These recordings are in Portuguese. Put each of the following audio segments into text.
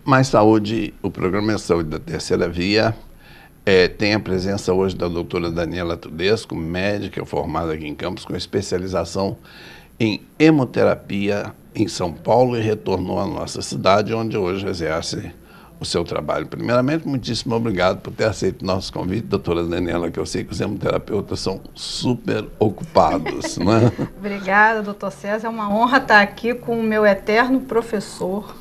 Mais Saúde, o programa de saúde da Terceira Via, tem a presença hoje da doutora Daniela Tudesco, médica formada aqui em Campos, com especialização em hemoterapia em São Paulo e retornou à nossa cidade, onde hoje exerce o seu trabalho. Primeiramente, muitíssimo obrigado por ter aceito o nosso convite, doutora Daniela, que eu sei que os hemoterapeutas são super ocupados, né? Obrigada, doutor César. É uma honra estar aqui com o meu eterno professor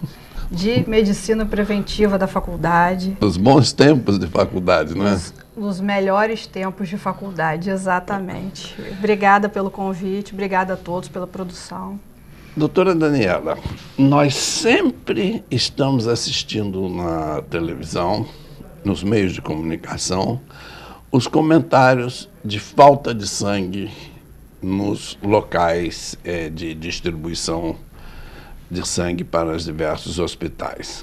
de medicina preventiva da faculdade. Os bons tempos de faculdade, né? Os melhores tempos de faculdade, exatamente. Obrigada pelo convite, obrigada a todos pela produção. Doutora Daniela, nós sempre estamos assistindo na televisão, nos meios de comunicação, os comentários de falta de sangue nos locais de distribuição de sangue para os diversos hospitais.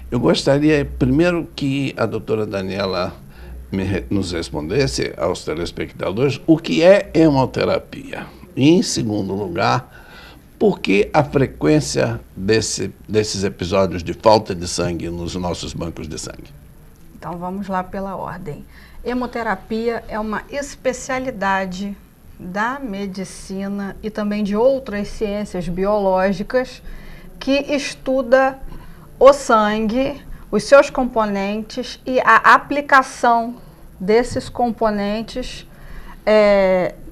Eu gostaria, primeiro, que a doutora Daniela nos respondesse aos telespectadores o que é hemoterapia. E, em segundo lugar, por que a frequência desses episódios de falta de sangue nos nossos bancos de sangue? Então, vamos lá pela ordem. Hemoterapia é uma especialidade da medicina e também de outras ciências biológicas que estuda o sangue, os seus componentes e a aplicação desses componentes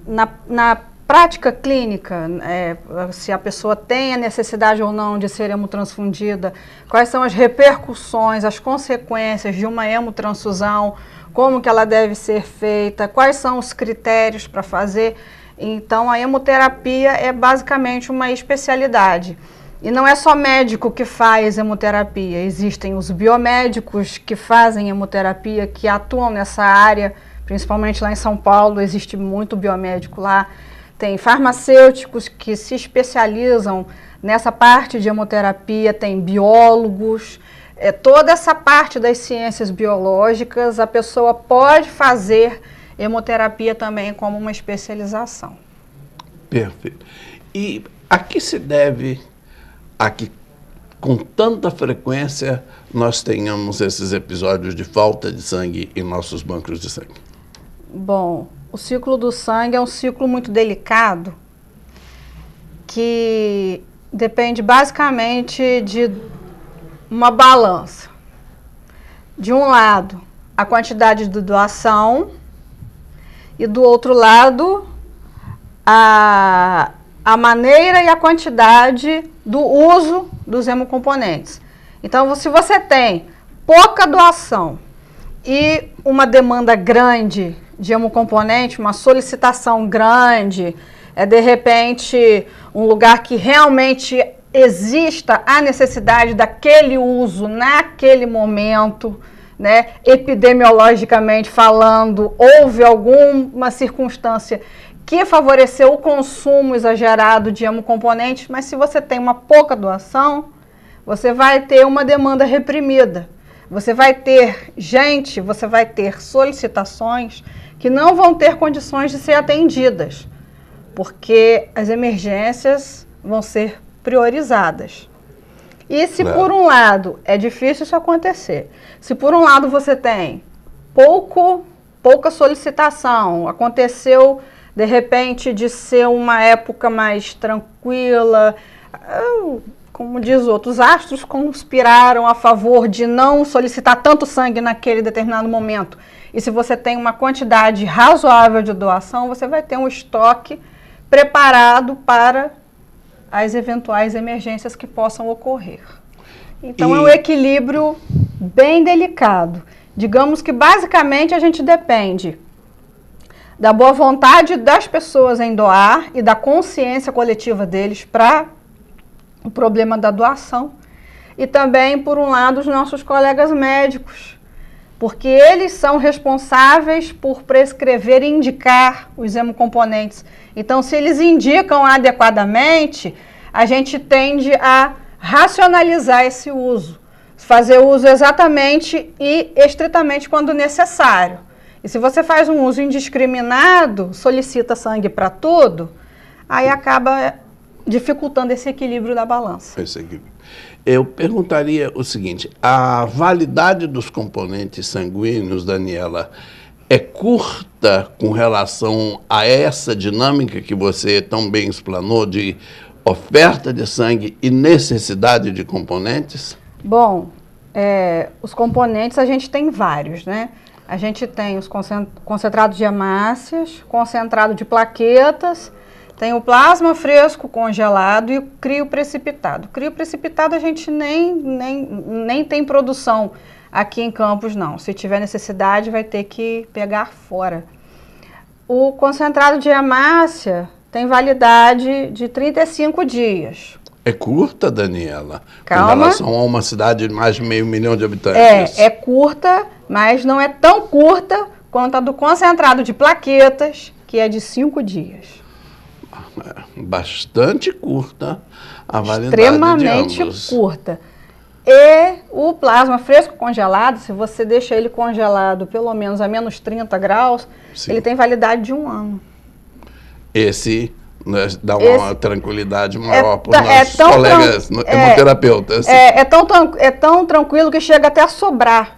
na prática clínica, se a pessoa tem a necessidade ou não de ser hemotransfundida, quais são as repercussões, as consequências de uma hemotransfusão, como que ela deve ser feita, quais são os critérios para fazer. Então, a hemoterapia é basicamente uma especialidade. E não é só médico que faz hemoterapia, existem os biomédicos que fazem hemoterapia, que atuam nessa área, principalmente lá em São Paulo, existe muito biomédico lá. Tem farmacêuticos que se especializam nessa parte de hemoterapia, tem biólogos, toda essa parte das ciências biológicas, a pessoa pode fazer hemoterapia também como uma especialização. Perfeito. E a que se deve a que, com tanta frequência, nós tenhamos esses episódios de falta de sangue em nossos bancos de sangue? Bom, o ciclo do sangue é um ciclo muito delicado, que depende basicamente de uma balança. De um lado, a quantidade de doação, e do outro lado, a maneira e a quantidade do uso dos hemocomponentes. Então, se você tem pouca doação e uma demanda grande de hemocomponente, uma solicitação grande, de repente um lugar que realmente exista a necessidade daquele uso naquele momento, né? Epidemiologicamente falando, houve alguma circunstância que favoreceu o consumo exagerado de hemocomponentes, mas se você tem uma pouca doação, você vai ter uma demanda reprimida. Você vai ter você vai ter solicitações que não vão ter condições de ser atendidas, porque as emergências vão ser priorizadas. E se por um lado é difícil isso acontecer, se por um lado você tem pouca solicitação, aconteceu de repente de ser uma época mais tranquila, como diz outros, os astros conspiraram a favor de não solicitar tanto sangue naquele determinado momento. E se você tem uma quantidade razoável de doação, você vai ter um estoque preparado para as eventuais emergências que possam ocorrer. Então, é um equilíbrio bem delicado. Digamos que, basicamente, a gente depende da boa vontade das pessoas em doar e da consciência coletiva deles para o problema da doação. E também, por um lado, os nossos colegas médicos, porque eles são responsáveis por prescrever e indicar os hemocomponentes. Então, se eles indicam adequadamente, a gente tende a racionalizar esse uso, fazer uso exatamente e estritamente quando necessário. E se você faz um uso indiscriminado, solicita sangue para tudo, aí acaba dificultando esse equilíbrio da balança. Eu perguntaria o seguinte, a validade dos componentes sanguíneos, Daniela, é curta com relação a essa dinâmica que você tão bem explanou de oferta de sangue e necessidade de componentes? Bom, os componentes a gente tem vários, né? A gente tem os concentrados de hemácias, concentrado de plaquetas, tem o plasma fresco congelado e o crioprecipitado. O crioprecipitado a gente nem tem produção aqui em Campos, não. Se tiver necessidade, vai ter que pegar fora. O concentrado de hemácia tem validade de 35 dias. É curta, Daniela, Calma. em relação a uma cidade de mais de 500 mil de habitantes. É curta, mas não é tão curta quanto a do concentrado de plaquetas, que é de 5 dias. Bastante curta a validade Extremamente de ambos. curta. E o plasma fresco congelado, se você deixa ele congelado pelo menos a menos 30 graus, Sim. ele tem validade de 1 ano. Esse dá uma tranquilidade maior para os nossos tão colegas hemoterapeutas. É tão tranquilo que chega até a sobrar.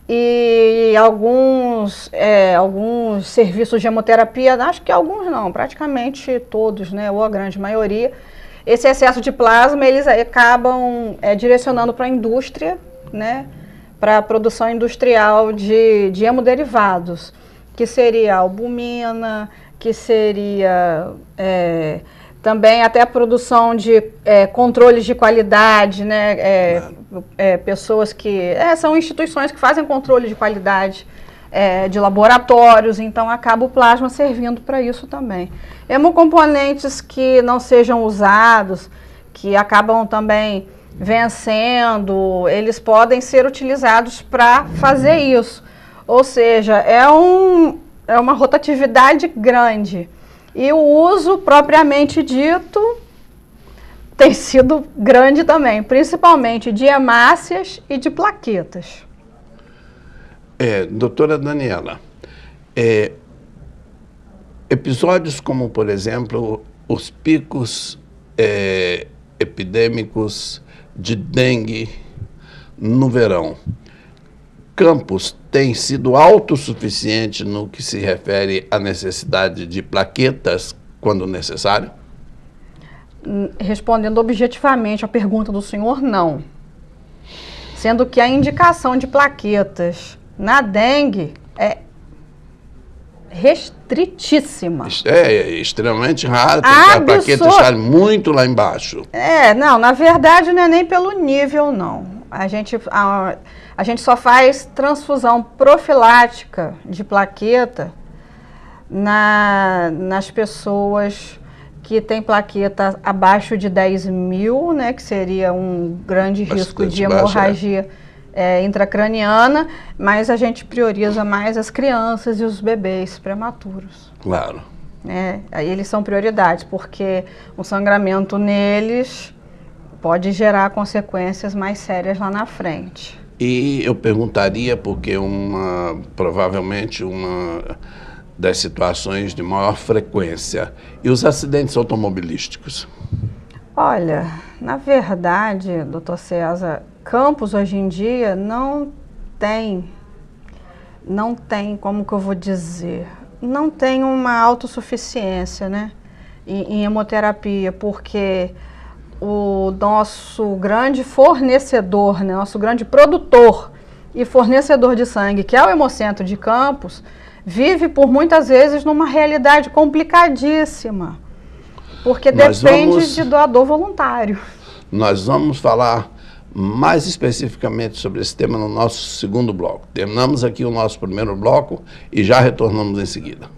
E alguns serviços de hemoterapia, acho que alguns não, praticamente todos, né, ou a grande maioria, esse excesso de plasma eles acabam direcionando para a indústria, né, para a produção industrial de hemoderivados, que seria a albumina, que seria também até a produção de controles de qualidade, né? Pessoas que... são instituições que fazem controle de qualidade de laboratórios, então acaba o plasma servindo para isso também. Hemocomponentes que não sejam usados, que acabam também vencendo, eles podem ser utilizados para fazer isso. Ou seja, é uma rotatividade grande. E o uso, propriamente dito, tem sido grande também, principalmente de hemácias e de plaquetas. Doutora Daniela, episódios como, por exemplo, os picos epidêmicos de dengue no verão, Campos tem sido autossuficiente no que se refere à necessidade de plaquetas quando necessário? Respondendo objetivamente à pergunta do senhor, não. Sendo que a indicação de plaquetas na dengue é restritíssima. É extremamente raro, a plaqueta está muito lá embaixo. Não, na verdade não é nem pelo nível, não. A gente só faz transfusão profilática de plaqueta nas pessoas que têm plaqueta abaixo de 10 mil, né, que seria um grande risco de hemorragia intracraniana, mas a gente prioriza mais as crianças e os bebês prematuros. Claro. Aí eles são prioridades, porque um sangramento neles pode gerar consequências mais sérias lá na frente. E eu perguntaria, porque provavelmente uma das situações de maior frequência, e os acidentes automobilísticos? Olha, na verdade, doutor César, Campos hoje em dia não tem, como que eu vou dizer, não tem uma autossuficiência, né, em hemoterapia, porque o nosso grande fornecedor, né, nosso grande produtor e fornecedor de sangue, que é o Hemocentro de Campos, vive por muitas vezes numa realidade complicadíssima, porque depende de doador voluntário. Nós vamos falar mais especificamente sobre esse tema no nosso segundo bloco. Terminamos aqui o nosso primeiro bloco e já retornamos em seguida.